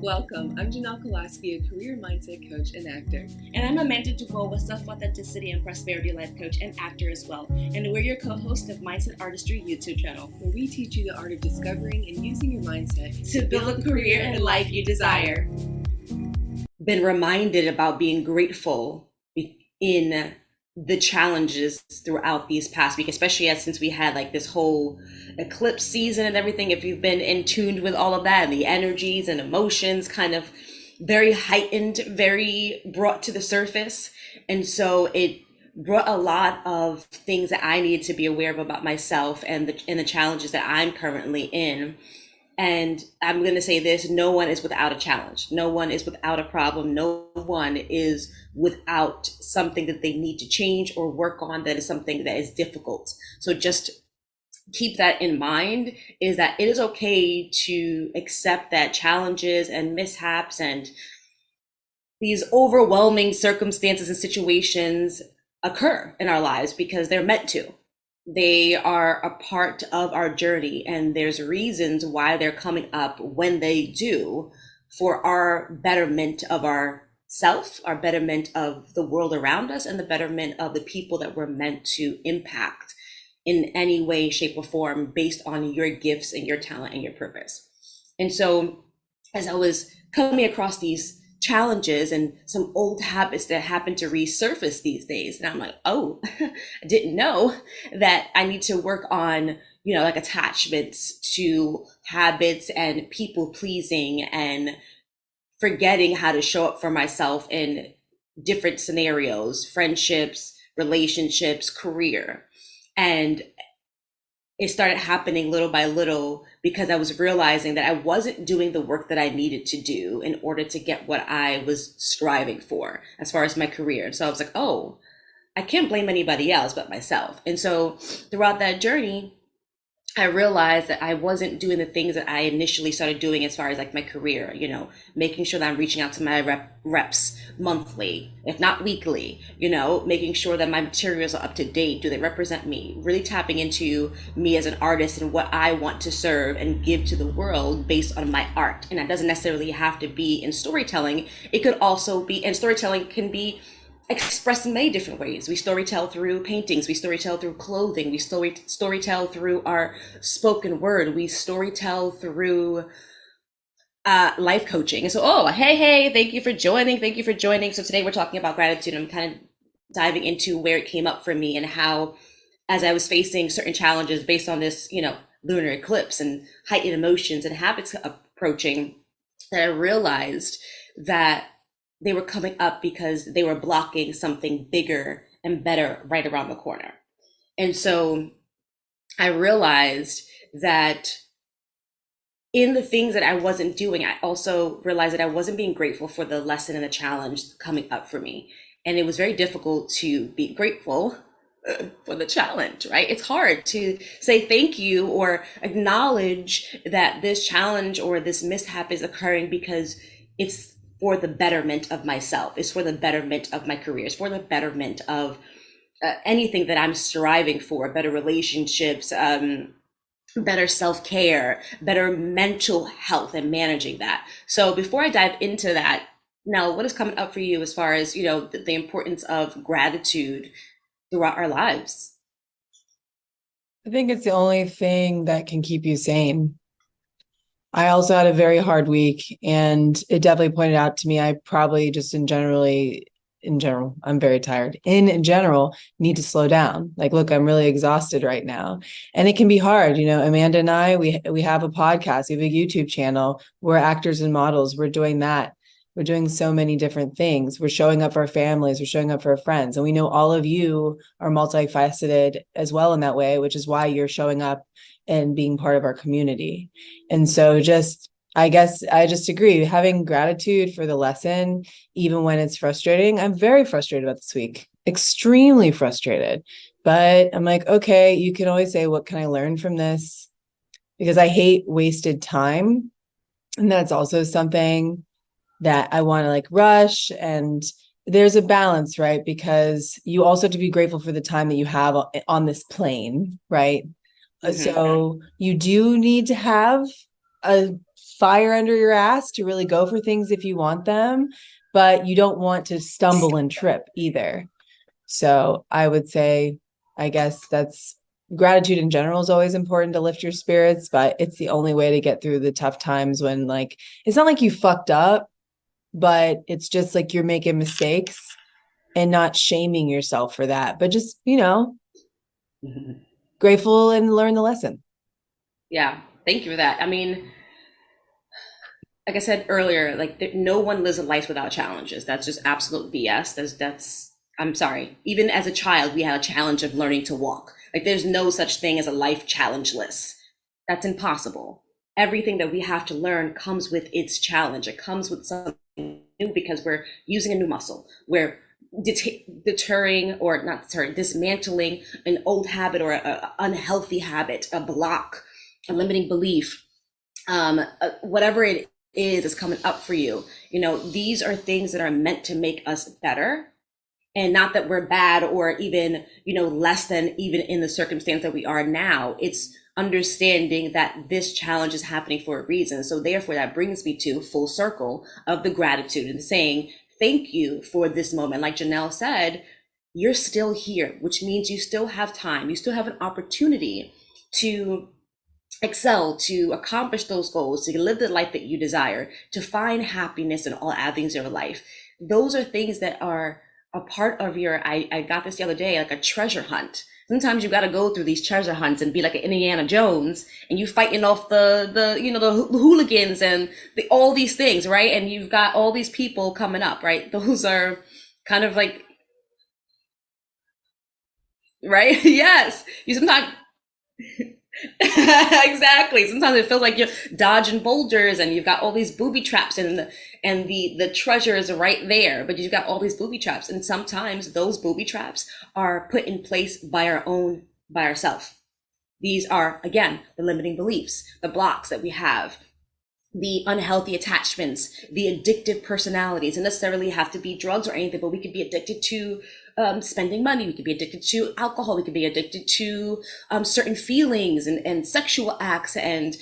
Welcome. I'm Janelle Kolaski, a career mindset coach and actor. And I'm Amanda Dubois, a self-authenticity and prosperity life coach and actor as well. And we're your co-host of Mindset Artistry YouTube channel, where we teach you the art of discovering and using your mindset to build a career and life you desire. Been reminded about being grateful in the challenges throughout these past week, especially since we had like this whole eclipse season and everything. If you've been in tuned with all of that, and the energies and emotions kind of very heightened, very brought to the surface. And so it brought a lot of things that I needed to be aware of about myself and the challenges that I'm currently in. And I'm going to say this, no one is without a challenge. No one is without a problem. No one is without something that they need to change or work on that is something that is difficult. So just keep that in mind, is that it is okay to accept that challenges and mishaps and these overwhelming circumstances and situations occur in our lives because they're meant to. They are a part of our journey, and there's reasons why they're coming up when they do for our betterment of ourself, our betterment of the world around us, and the betterment of the people that we're meant to impact in any way, shape, or form based on your gifts and your talent and your purpose. And so as I was coming across these challenges and some old habits that happen to resurface these days, and I'm like, oh, I didn't know that I need to work on, like attachments to habits and people pleasing and forgetting how to show up for myself in different scenarios, friendships, relationships, career. And it started happening little by little because I was realizing that I wasn't doing the work that I needed to do in order to get what I was striving for as far as my career. And so I was like, oh, I can't blame anybody else but myself. And so throughout that journey, I realized that I wasn't doing the things that I initially started doing as far as like my career, making sure that I'm reaching out to my reps monthly, if not weekly, making sure that my materials are up to date. Do they represent me? Really tapping into me as an artist and what I want to serve and give to the world based on my art. And that doesn't necessarily have to be in storytelling. It could also be, and storytelling can be expressed in many different ways. We storytell through paintings, we storytell through clothing, we storytell through our spoken word, we storytell through life coaching. And so, hey, thank you for joining. So today we're talking about gratitude. I'm kind of diving into where it came up for me and how, as I was facing certain challenges based on this, lunar eclipse and heightened emotions and habits approaching, that I realized that they were coming up because they were blocking something bigger and better right around the corner. And so I realized that in the things that I wasn't doing, I also realized that I wasn't being grateful for the lesson and the challenge coming up for me. And it was very difficult to be grateful for the challenge, right? It's hard to say thank you or acknowledge that this challenge or this mishap is occurring because it's for the betterment of myself, it's for the betterment of my career, it's for the betterment of anything that I'm striving for, better relationships, better self-care, better mental health and managing that. So before I dive into that, now what is coming up for you as far as, the importance of gratitude throughout our lives? I think it's the only thing that can keep you sane. I also had a very hard week, and it definitely pointed out to me, I probably just in general, I'm very tired. In general, need to slow down. Like, look, I'm really exhausted right now. And it can be hard. Amanda and I, we have a podcast, we have a YouTube channel. We're actors and models. We're doing that. We're doing so many different things. We're showing up for our families. We're showing up for our friends. And we know all of you are multifaceted as well in that way, which is why you're showing up and being part of our community. And so I guess I just agree, having gratitude for the lesson, even when it's frustrating. I'm very frustrated about this week, extremely frustrated, but I'm like, okay, you can always say, what can I learn from this? Because I hate wasted time. And that's also something that I want to rush. And there's a balance, right? Because you also have to be grateful for the time that you have on this plane, right? Mm-hmm. So you do need to have a fire under your ass to really go for things if you want them, but you don't want to stumble and trip either. So I would say, I guess that's gratitude in general is always important to lift your spirits, but it's the only way to get through the tough times when, like, it's not like you fucked up, but it's just like you're making mistakes and not shaming yourself for that, but just, grateful and learn the lesson. Yeah, thank you for that. I mean, like I said earlier, like no one lives a life without challenges. That's just absolute BS. That's I'm sorry. Even as a child, we had a challenge of learning to walk. Like there's no such thing as a life challengeless. That's impossible. Everything that we have to learn comes with its challenge. It comes with something new because we're using a new muscle. We're deterring or not deterring, dismantling an old habit or an unhealthy habit, a block, a limiting belief, whatever it is coming up for you. These are things that are meant to make us better, and not that we're bad or even less than even in the circumstance that we are now. It's understanding that this challenge is happening for a reason. So therefore that brings me to full circle of the gratitude and saying thank you for this moment. Like Janelle said, you're still here, which means you still have time, you still have an opportunity to excel, to accomplish those goals, to live the life that you desire, to find happiness in all avenues of your life. Those are things that are a part of your, I got this the other day, like a treasure hunt. Sometimes you got to go through these treasure hunts and be like an Indiana Jones, and you fighting off the hooligans and all these things, right? And you've got all these people coming up, right? Those are kind of like, right? Yes. You sometimes exactly. Sometimes it feels like you're dodging boulders and you've got all these booby traps and the treasure is right there, but you've got all these booby traps. And sometimes those booby traps are put in place by ourselves. These are, again, the limiting beliefs, the blocks that we have, the unhealthy attachments, the addictive personalities. It doesn't necessarily have to be drugs or anything, but we could be addicted to spending money. We could be addicted to alcohol. We could be addicted to certain feelings and sexual acts and,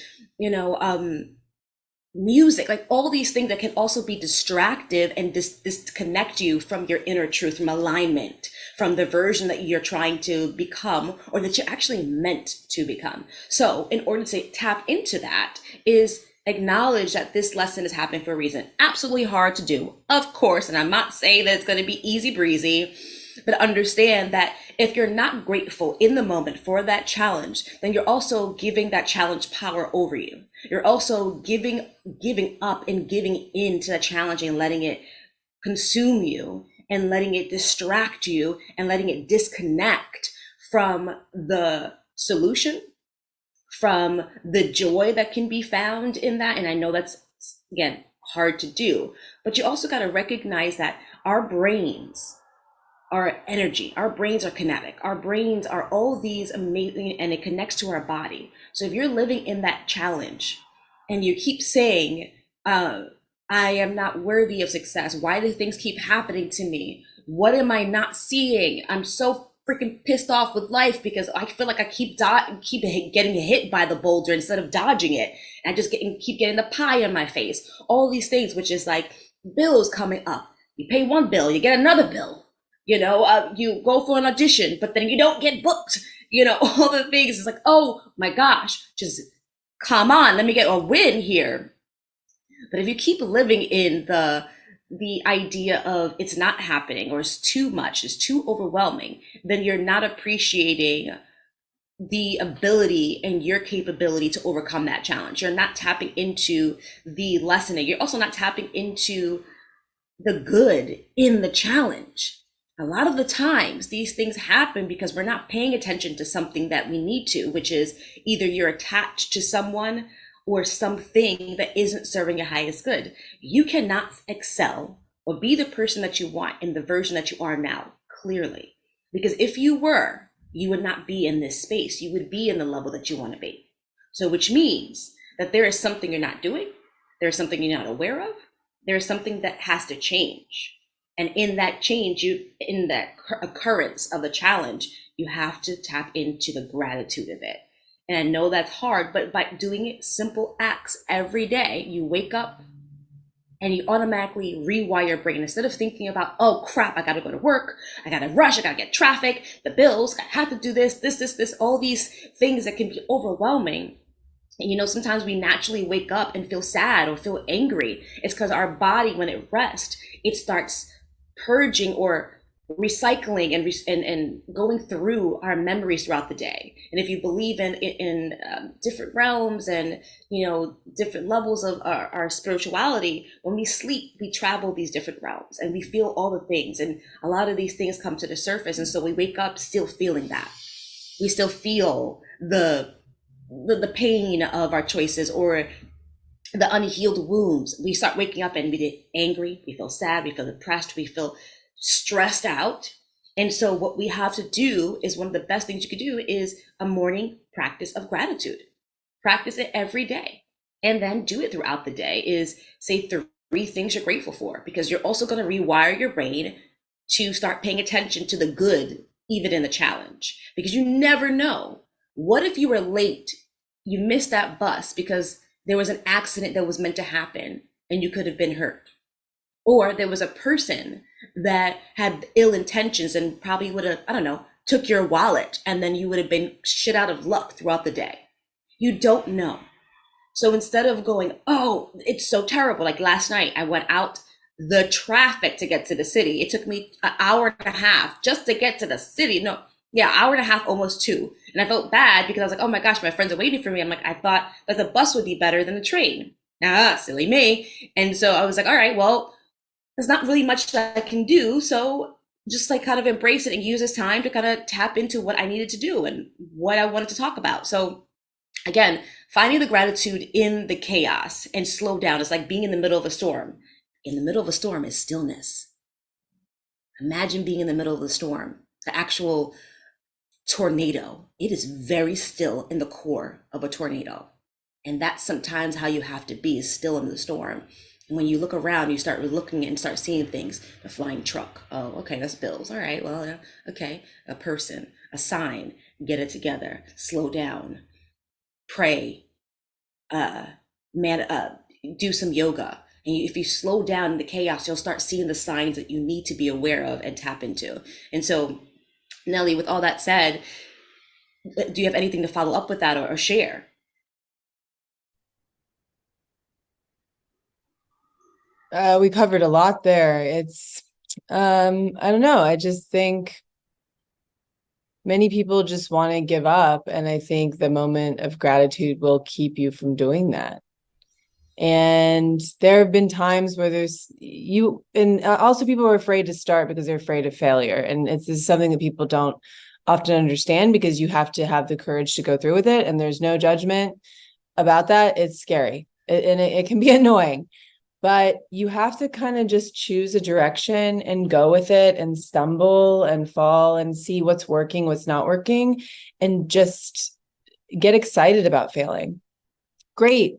music, like all these things that can also be distractive and disconnect you from your inner truth, from alignment, from the version that you're trying to become or that you're actually meant to become. So in order to tap into that is acknowledge that this lesson is happening for a reason. Absolutely hard to do, of course, and I'm not saying that it's going to be easy breezy, but understand that if you're not grateful in the moment for that challenge, then you're also giving that challenge power over you. You're also giving up and giving in to the challenge and letting it consume you and letting it distract you and letting it disconnect from the solution, from the joy that can be found in that. And I know that's, again, hard to do, but you also got to recognize that our brains, our energy, our brains are kinetic, our brains are all these amazing, and it connects to our body. So if you're living in that challenge and you keep saying, I am not worthy of success, why do things keep happening to me? What am I not seeing? I'm so freaking pissed off with life because I feel like I keep getting hit by the boulder instead of dodging it. And I just keep getting the pie in my face. All these things, which is like bills coming up. You pay one bill, you get another bill. You go for an audition, but then you don't get booked. All the things. It's like, oh my gosh, just come on, let me get a win here. But if you keep living in the idea of it's not happening or it's too much, it's too overwhelming, then you're not appreciating the ability and your capability to overcome that challenge. You're not tapping into the lesson, and you're also not tapping into the good in the challenge. A lot of the times these things happen because we're not paying attention to something that we need to, which is either you're attached to someone or something that isn't serving your highest good. You cannot excel or be the person that you want in the version that you are now, clearly. Because if you were, you would not be in this space. You would be in the level that you want to be. So which means that there is something you're not doing. There's something you're not aware of. There's something that has to change. And in that change, in that occurrence of the challenge, you have to tap into the gratitude of it. And I know that's hard, but by doing it, simple acts every day, you wake up and you automatically rewire your brain. Instead of thinking about, oh crap, I gotta go to work, I gotta rush, I gotta get traffic, the bills, I have to do this, all these things that can be overwhelming. And you know, sometimes we naturally wake up and feel sad or feel angry. It's because our body, when it rests, it starts purging or recycling and going through our memories throughout the day. And if you believe in different realms and, you know, different levels of our spirituality, when we sleep, we travel these different realms and we feel all the things. And a lot of these things come to the surface. And so we wake up still feeling that. We still feel the pain of our choices or the unhealed wounds. We start waking up and we get angry, we feel sad, we feel depressed, we feel stressed out. And so what we have to do is, one of the best things you could do is a morning practice of gratitude. Practice it every day and then do it throughout the day. Is say 3 things you're grateful for, because you're also going to rewire your brain to start paying attention to the good, even in the challenge, because you never know. What if you were late, you missed that bus because there was an accident that was meant to happen and you could have been hurt? Or there was a person that had ill intentions and probably would have, I don't know, took your wallet, and then you would have been shit out of luck throughout the day. You don't know. So instead of going, oh, it's so terrible. Like last night, I went out the traffic to get to the city. It took me an hour and a half just to get to the city. No, yeah, hour and a half, almost 2. And I felt bad because I was like, oh my gosh, my friends are waiting for me. I'm like, I thought that the bus would be better than the train. Silly me. And so I was like, all right, well, there's not really much that I can do. So just like kind of embrace it and use this time to kind of tap into what I needed to do and what I wanted to talk about. So again, finding the gratitude in the chaos and slow down. It's like being in the middle of a storm. In the middle of a storm is stillness. Imagine being in the middle of the storm, the actual tornado. It is very still in the core of a tornado. And that's sometimes how you have to be, still in the storm. And when you look around, you start looking and start seeing things. The flying truck. Oh, okay, that's bills. All right, well, okay. A person, a sign. Get it together. Slow down. Pray. Do some yoga. And if you slow down in the chaos, you'll start seeing the signs that you need to be aware of and tap into. And so, Nellie, with all that said, do you have anything to follow up with that or share? We covered a lot there. It's, I don't know. I just think many people just want to give up. And I think the moment of gratitude will keep you from doing that. And there have been times where also people are afraid to start because they're afraid of failure. And this is something that people don't often understand, because you have to have the courage to go through with it. And there's no judgment about that. It's scary and it can be annoying. But you have to kind of just choose a direction and go with it and stumble and fall and see what's working, what's not working, and just get excited about failing. Great.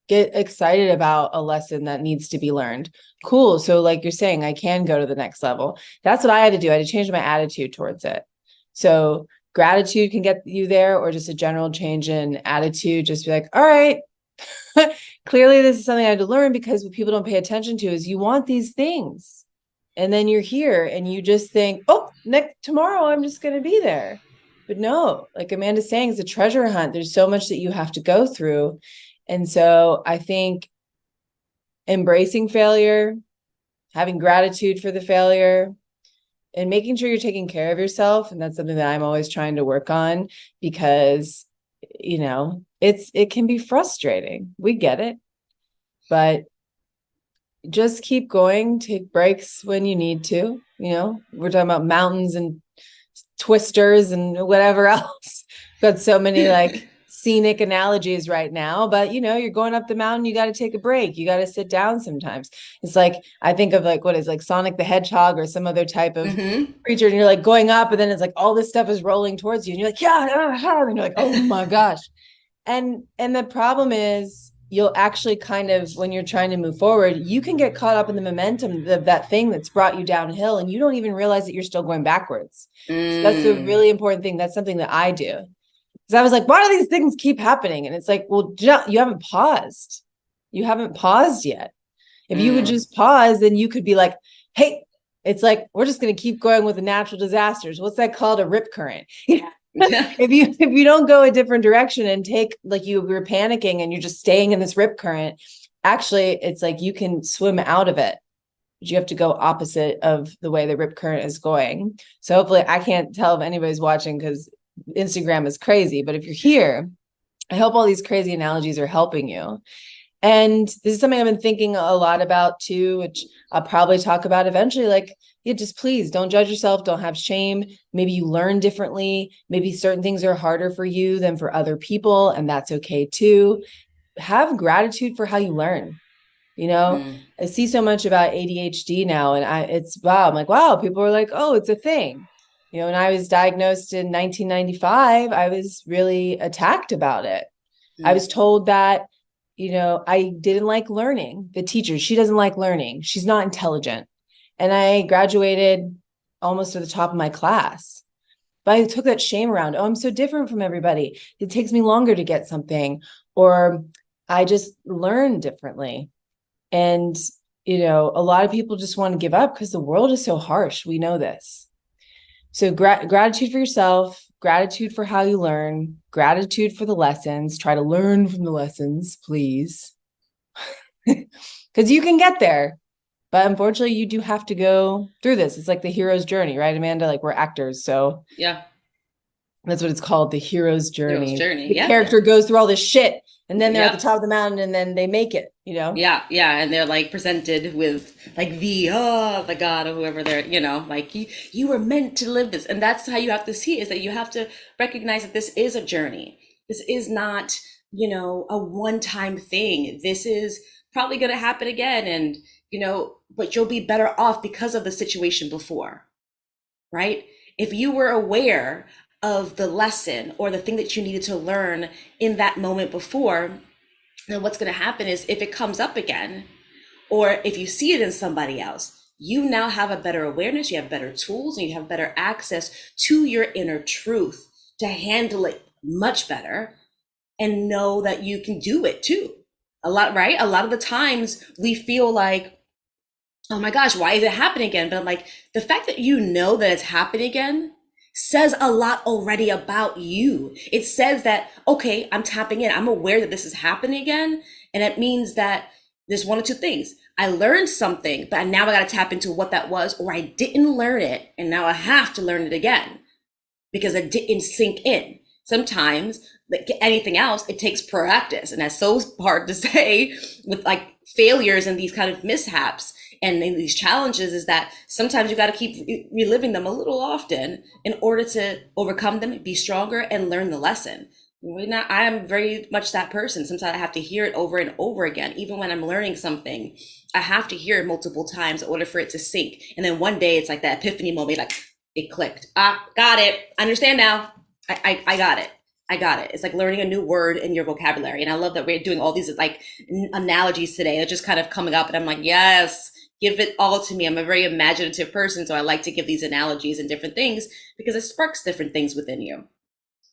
Get excited about a lesson that needs to be learned. Cool. So like you're saying, I can go to the next level. That's what I had to do. I had to change my attitude towards it. So gratitude can get you there, or just a general change in attitude. Just be like, all right, clearly this is something I had to learn, because what people don't pay attention to is you want these things. And then you're here and you just think, oh, tomorrow I'm just going to be there. But no, like Amanda's saying, it's a treasure hunt. There's so much that you have to go through. And so I think embracing failure, having gratitude for the failure, and making sure you're taking care of yourself. And that's something that I'm always trying to work on, because, you know, it can be frustrating. We get it, but just keep going, take breaks when you need to. You know, we're talking about mountains and twisters and whatever else. Got so many like scenic analogies right now, but you know, you're going up the mountain, you got to take a break. You got to sit down sometimes. It's like, I think of like, what is like Sonic the Hedgehog or some other type of creature. And you're like going up, and then it's like all this stuff is rolling towards you. And you're like, yeah, and you're like, oh my gosh. And the problem is, you'll actually kind of, when you're trying to move forward, you can get caught up in the momentum of that thing that's brought you downhill, and you don't even realize that you're still going backwards. So that's a really important thing. That's something that I do. Because I was like, why do these things keep happening? And it's like, well, you haven't paused. You haven't paused yet. If you would just pause, then you could be like, hey, it's like, we're just going to keep going with the natural disasters. What's that called? A rip current. If you don't go a different direction and take, like, you were panicking and you're just staying in this rip current, actually, it's like you can swim out of it. But you have to go opposite of the way the rip current is going. So hopefully I can't tell if anybody's watching because Instagram is crazy. But if you're here, I hope all these crazy analogies are helping you. And this is something I've been thinking a lot about too, which I'll probably talk about eventually. Like, yeah, just please don't judge yourself. Don't have shame. Maybe you learn differently. Maybe certain things are harder for you than for other people, and that's okay too. Have gratitude for how you learn. I see so much about ADHD now, and it's wow. I'm like, wow, people are like, oh, it's a thing. When I was diagnosed in 1995, I was really attacked about it. I was told that, I didn't like learning. The teacher, she doesn't like learning. She's not intelligent. And I graduated almost to the top of my class. But I took that shame around. Oh, I'm so different from everybody. It takes me longer to get something. Or I just learn differently. And, a lot of people just want to give up because the world is so harsh. We know this. So gratitude for yourself, gratitude for how you learn, gratitude for the lessons. Try to learn from the lessons, please. Because you can get there. But unfortunately, you do have to go through this. It's like the hero's journey, right, Amanda? Like, we're actors. So yeah, that's what it's called, the hero's journey. Hero's journey. The character goes through all this shit, and then they're Yep. at the top of the mountain, and then they make it, Yeah, and they're like presented with like the God or whoever they're, like you were meant to live this. And that's how you have to see it, is that you have to recognize that this is a journey. This is not, a one-time thing. This is probably going to happen again. And, but you'll be better off because of the situation before, right? If you were aware of the lesson or the thing that you needed to learn in that moment before, then what's going to happen is if it comes up again, or if you see it in somebody else, you now have a better awareness, you have better tools, and you have better access to your inner truth to handle it much better and know that you can do it too. A lot of the times we feel like, oh my gosh, why is it happening again? But I'm like, the fact that you know that it's happening again says a lot already about you. It says that, okay, I'm tapping in. I'm aware that this is happening again. And it means that there's one or two things. I learned something, but now I got to tap into what that was, or I didn't learn it. And now I have to learn it again because it didn't sink in. Sometimes, like anything else, it takes practice. And that's so hard to say with like failures and these kind of mishaps and in these challenges, is that sometimes you got to keep reliving them a little often in order to overcome them, be stronger, and learn the lesson. I am very much that person. Sometimes I have to hear it over and over again. Even when I'm learning something, I have to hear it multiple times in order for it to sink. And then one day it's like that epiphany moment, like it clicked. Got it. I understand now. I got it. I got it. It's like learning a new word in your vocabulary. And I love that we're doing all these like analogies today. They're just kind of coming up, and I'm like, yes, give it all to me. I'm a very imaginative person, so I like to give these analogies and different things because it sparks different things within you.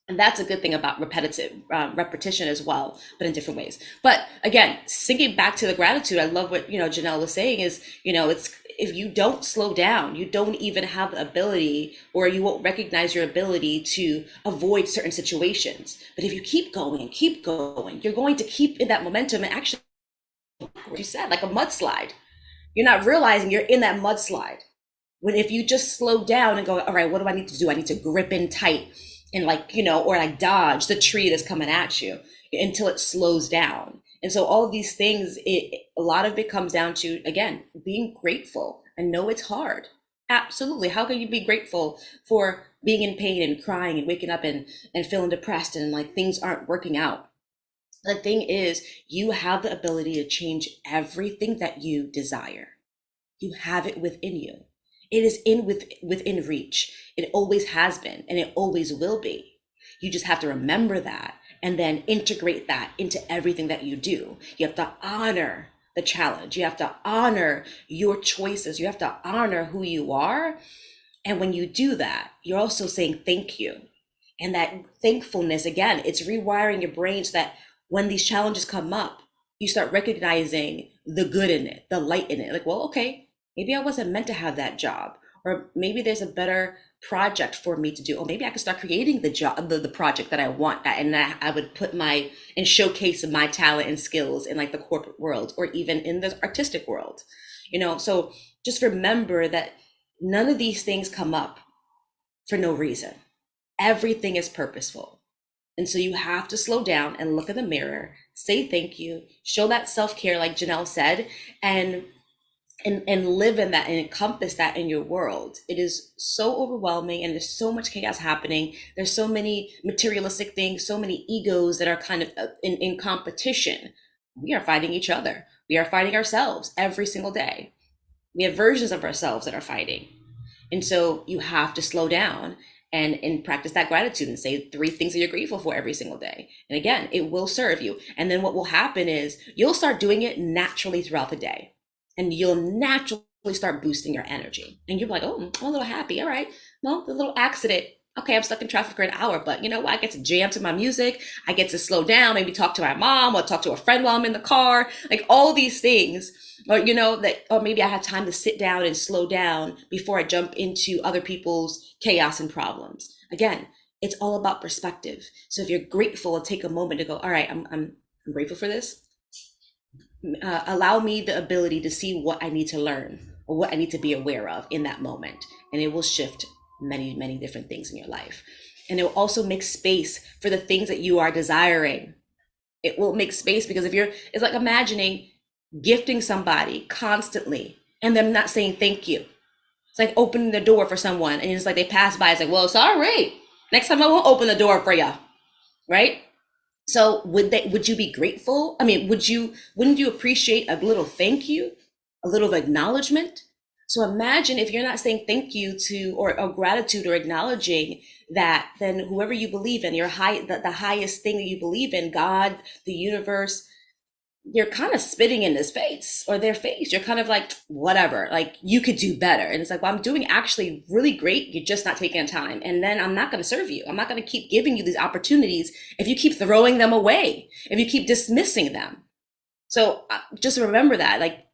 And that's a good thing about repetition as well, but in different ways. But again, sinking back to the gratitude, I love what, Janelle was saying is, it's, if you don't slow down, you don't even have the ability, or you won't recognize your ability to avoid certain situations. But if you keep going and keep going, you're going to keep in that momentum. And actually, what you said, like a mudslide, you're not realizing you're in that mudslide. When if you just slow down and go, all right, what do I need to do? I need to grip in tight and or like dodge the tree that's coming at you until it slows down. And so all of these things, a lot of it comes down to, again, being grateful. I know it's hard. Absolutely. How can you be grateful for being in pain and crying and waking up and feeling depressed and like things aren't working out? The thing is, you have the ability to change everything that you desire. You have it within you. It is within reach. It always has been, and it always will be. You just have to remember that and then integrate that into everything that you do. You have to honor the challenge. You have to honor your choices. You have to honor who you are. And when you do that, you're also saying thank you. And that thankfulness, again, it's rewiring your brain so that when these challenges come up, you start recognizing the good in it, the light in it. Like, well, okay, maybe I wasn't meant to have that job, or maybe there's a better project for me to do, or maybe I could start creating the job, the project that I want, and that I would put and showcase my talent and skills in like the corporate world or even in the artistic world, So just remember that none of these things come up for no reason. Everything is purposeful. And so you have to slow down and look in the mirror, say thank you, show that self-care, like Janelle said, and live in that and encompass that in your world. It is so overwhelming, and there's so much chaos happening. There's so many materialistic things, so many egos that are kind of in competition. We are fighting each other. We are fighting ourselves every single day. We have versions of ourselves that are fighting. And so you have to slow down and practice that gratitude and say 3 things that you're grateful for every single day. And again, it will serve you. And then what will happen is you'll start doing it naturally throughout the day. And you'll naturally start boosting your energy. And you're like, oh, I'm a little happy. All right. Well, the little accident. Okay, I'm stuck in traffic for an hour, but you know what? I get to jam to my music. I get to slow down, maybe talk to my mom or talk to a friend while I'm in the car. Like all these things. Or, or maybe I have time to sit down and slow down before I jump into other people's chaos and problems. Again, it's all about perspective. So if you're grateful, take a moment to go, all right, I'm grateful for this. Allow me the ability to see what I need to learn or what I need to be aware of in that moment. And it will shift many, many different things in your life. And it will also make space for the things that you are desiring. It will make space because it's like imagining gifting somebody constantly and them not saying thank you. It's like opening the door for someone and it's like they pass by. It's like, well, sorry. Next time I won't open the door for you. Right? So would you be grateful? I mean, wouldn't you appreciate a little thank you, a little acknowledgement? So imagine if you're not saying thank you to, or gratitude or acknowledging that, then whoever you believe in, the highest thing that you believe in, God, the universe, you're kind of spitting in his face or their face. You're kind of like, whatever, like you could do better. And it's like, well, I'm doing actually really great. You're just not taking time. And then I'm not going to serve you. I'm not going to keep giving you these opportunities if you keep throwing them away, if you keep dismissing them. So just remember that, like,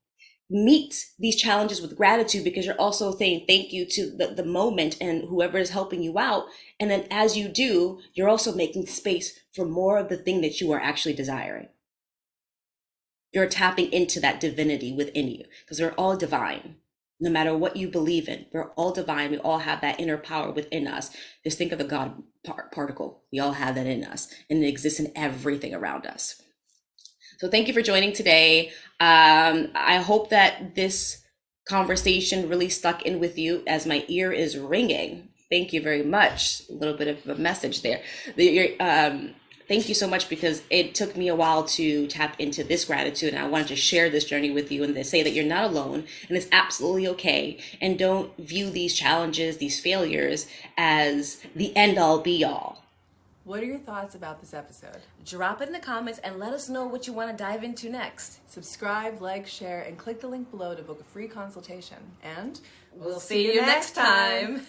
meet these challenges with gratitude because you're also saying thank you to the moment and whoever is helping you out. And then as you do, you're also making space for more of the thing that you are actually desiring. You're tapping into that divinity within you because we're all divine. No matter what you believe in, we're all divine. We all have that inner power within us. Just think of the God particle. We all have that in us, and it exists in everything around us. So thank you for joining today. I hope that this conversation really stuck in with you as my ear is ringing. Thank you very much. A little bit of a message there. Thank you so much because it took me a while to tap into this gratitude, and I wanted to share this journey with you and to say that you're not alone and it's absolutely okay. And don't view these challenges, these failures as the end all be all. What are your thoughts about this episode? Drop it in the comments and let us know what you want to dive into next. Subscribe, like, share, and click the link below to book a free consultation. And we'll see you next time.